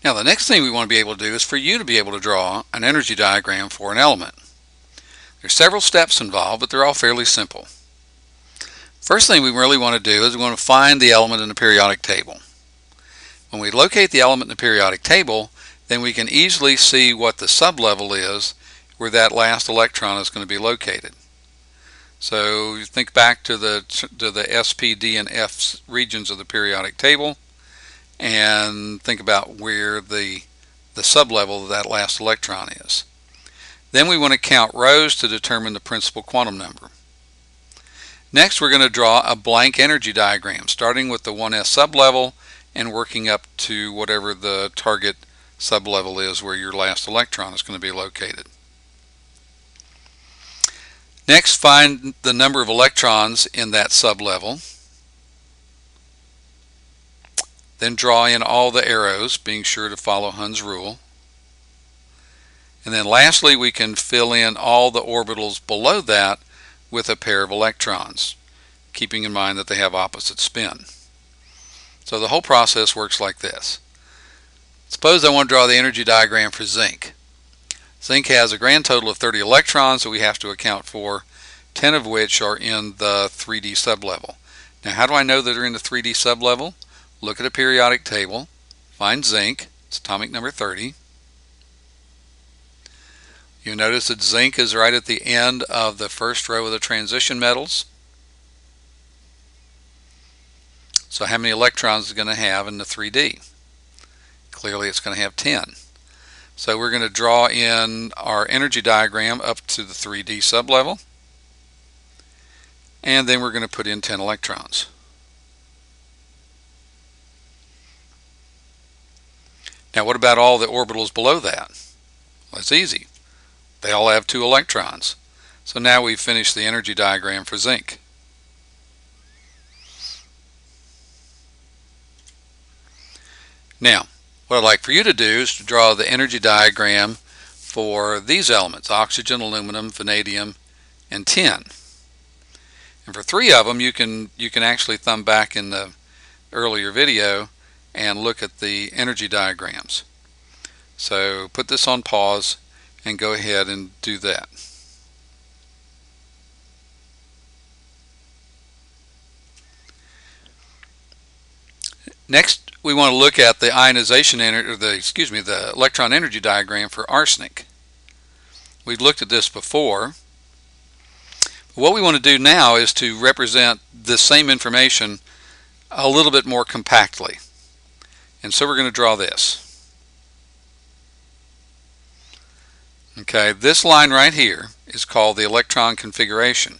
Now the next thing we want to be able to do is for you to be able to draw an energy diagram for an element. There's several steps involved, but they're all fairly simple. First thing we really want to do is we want to find the element in the periodic table. When we locate the element in the periodic table, then we can easily see what the sublevel is where that last electron is going to be located. So you think back to the SP, D, and F regions of the periodic table and think about where the sublevel of that last electron is. Then we want to count rows to determine the principal quantum number. Next, we're going to draw a blank energy diagram, starting with the 1s sublevel and working up to whatever the target sublevel is where your last electron is going to be located. Next, find the number of electrons in that sublevel. Then draw in all the arrows, being sure to follow Hund's rule. And then lastly, we can fill in all the orbitals below that with a pair of electrons, keeping in mind that they have opposite spin. So the whole process works like this. Suppose I want to draw the energy diagram for zinc. Zinc has a grand total of 30 electrons that we have to account for, 10 of which are in the 3D sublevel. Now how do I know that they're in the 3D sublevel? Look at a periodic table, find zinc, it's atomic number 30. You notice that zinc is right at the end of the first row of the transition metals. So how many electrons is it going to have in the 3D? Clearly it's going to have 10. So we're going to draw in our energy diagram up to the 3D sublevel, and then we're going to put in 10 electrons. Now what about all the orbitals below that? Well, it's easy. They all have 2 electrons. So now we've finished the energy diagram for zinc. Now, what I'd like for you to do is to draw the energy diagram for these elements: oxygen, aluminum, vanadium, and tin. And for 3 of them, you can actually thumb back in the earlier video and look at the energy diagrams. So put this on pause and go ahead and do that. Next, we want to look at the ionization or the electron energy diagram for arsenic. We've looked at this before. What we want to do now is to represent the same information a little bit more compactly. And so we're going to draw this. Okay, this line right here is called the electron configuration.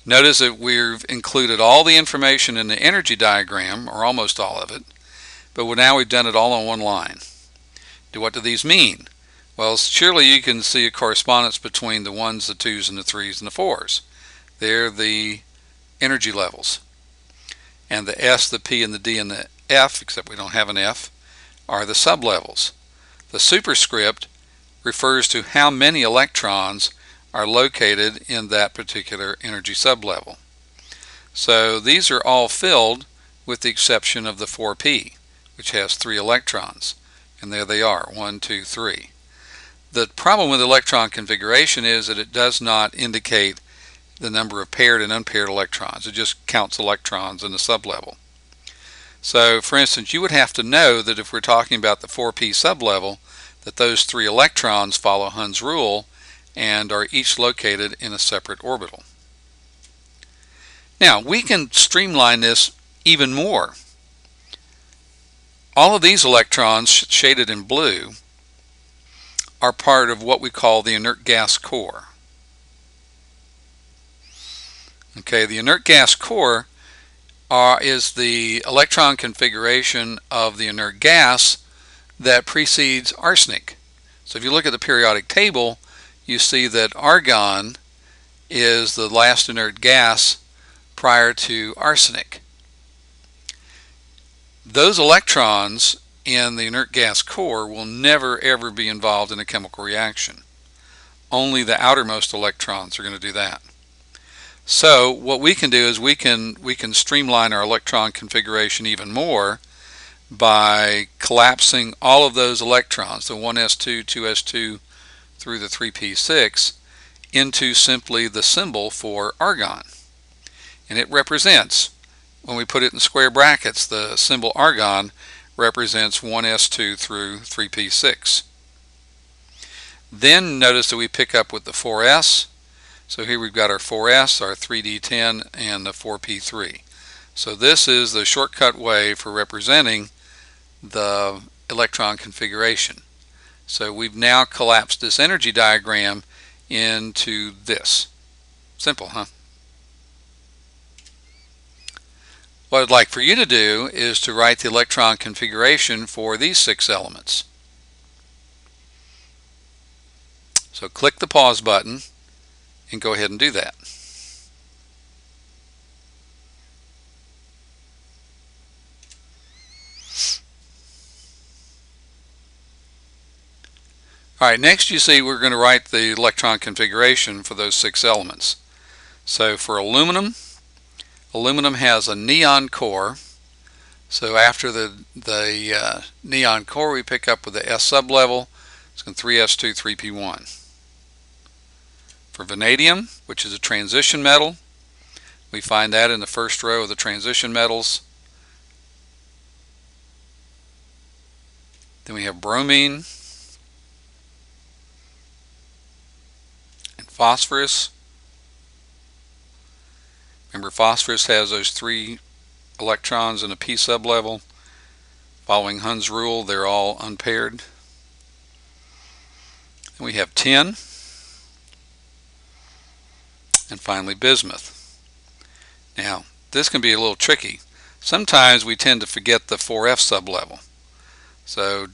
Notice that we've included all the information in the energy diagram, or almost all of it, but now we've done it all on one line. What do these mean? Well, surely you can see a correspondence between the 1s, the 2s, and the 3s, and the 4s. They're the energy levels. And the S, the P, and the D, and the F, except we don't have an F, are the sublevels. The superscript refers to how many electrons are located in that particular energy sublevel. So these are all filled with the exception of the 4p, which has 3 electrons. And there they are, 1, 2, 3. The problem with electron configuration is that it does not indicate the number of paired and unpaired electrons. It just counts electrons in the sublevel. So for instance, you would have to know that if we're talking about the 4p sublevel, that those 3 electrons follow Hund's rule and are each located in a separate orbital. Now we can streamline this even more. All of these electrons shaded in blue are part of what we call the inert gas core. Okay, the inert gas core is the electron configuration of the inert gas that precedes arsenic. So if you look at the periodic table, you see that argon is the last inert gas prior to arsenic. Those electrons in the inert gas core will never ever be involved in a chemical reaction. Only the outermost electrons are going to do that. So what we can do is we can streamline our electron configuration even more by collapsing all of those electrons, the 1s2, 2s2 through the 3p6, into simply the symbol for argon. And it represents, when we put it in square brackets, the symbol argon represents 1s2 through 3p6. Then notice that we pick up with the 4s. So here we've got our 4s, our 3d10, and the 4p3. So this is the shortcut way for representing the electron configuration. So we've now collapsed this energy diagram into this. Simple, huh? What I'd like for you to do is to write the electron configuration for these 6 elements. So click the pause button and go ahead and do that. Alright, next you see we're going to write the electron configuration for those 6 elements. So for aluminum, aluminum has a neon core. So after the neon core, we pick up with the S sublevel. It's going to 3s2, 3p1. For vanadium, which is a transition metal, we find that in the first row of the transition metals. Then we have bromine and phosphorus. Remember, phosphorus has those 3 electrons in a p sublevel. Following Hund's rule, they're all unpaired. And we have tin. And finally bismuth. Now, this can be a little tricky. Sometimes we tend to forget the 4f sublevel. So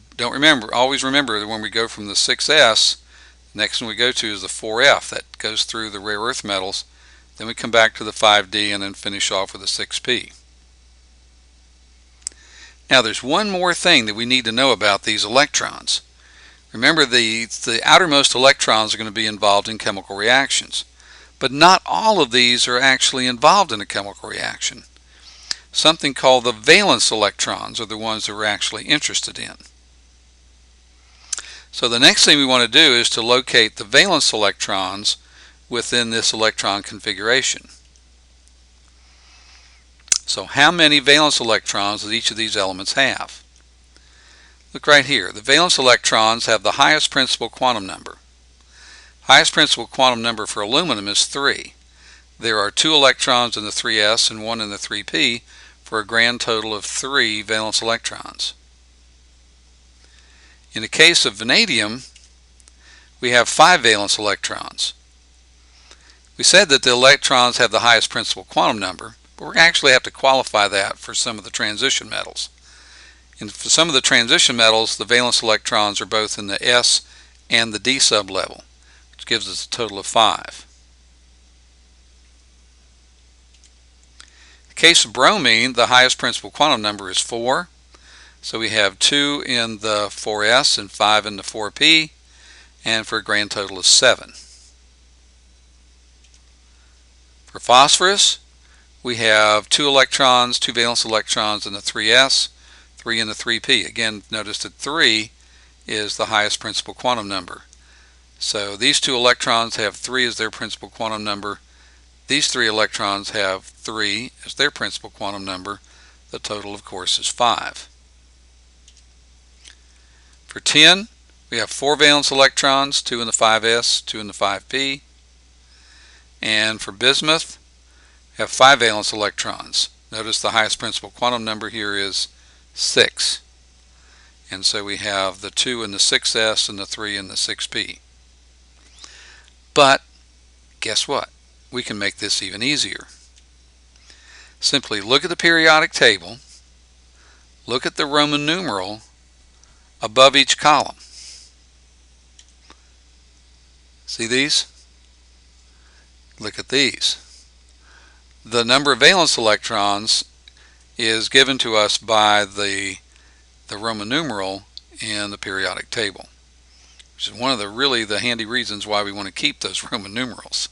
always remember that when we go from the 6s, the next one we go to is the 4f. That goes through the rare earth metals. Then we come back to the 5d and then finish off with the 6p. Now there's one more thing that we need to know about these electrons. Remember, the outermost electrons are going to be involved in chemical reactions. But not all of these are actually involved in a chemical reaction. Something called the valence electrons are the ones that we're actually interested in. So the next thing we want to do is to locate the valence electrons within this electron configuration. So how many valence electrons does each of these elements have? Look right here. The valence electrons have the highest principal quantum number. Highest principal quantum number for aluminum is 3. There are 2 electrons in the 3s and 1 in the 3p for a grand total of 3 valence electrons. In the case of vanadium, we have 5 valence electrons. We said that the electrons have the highest principal quantum number, but we're going to actually have to qualify that for some of the transition metals. And for some of the transition metals, the valence electrons are both in the s and the d sublevel, which gives us a total of 5. In the case of bromine, the highest principal quantum number is 4. So we have 2 in the 4s and 5 in the 4p, and for a grand total of 7. For phosphorus, we have 2 electrons, 2 valence electrons in the 3s, 3 in the 3p. Again, notice that 3 is the highest principal quantum number. So these 2 electrons have 3 as their principal quantum number. These 3 electrons have 3 as their principal quantum number. The total, of course, is 5. For tin, we have 4 valence electrons, 2 in the 5s, 2 in the 5p. And for bismuth, we have 5 valence electrons. Notice the highest principal quantum number here is 6. And so we have the 2 in the 6s and the 3 in the 6p. But guess what? We can make this even easier. Simply look at the periodic table, look at the Roman numeral above each column. See these? Look at these. The number of valence electrons is given to us by the Roman numeral in the periodic table, which is one of the handy reasons why we want to keep those Roman numerals.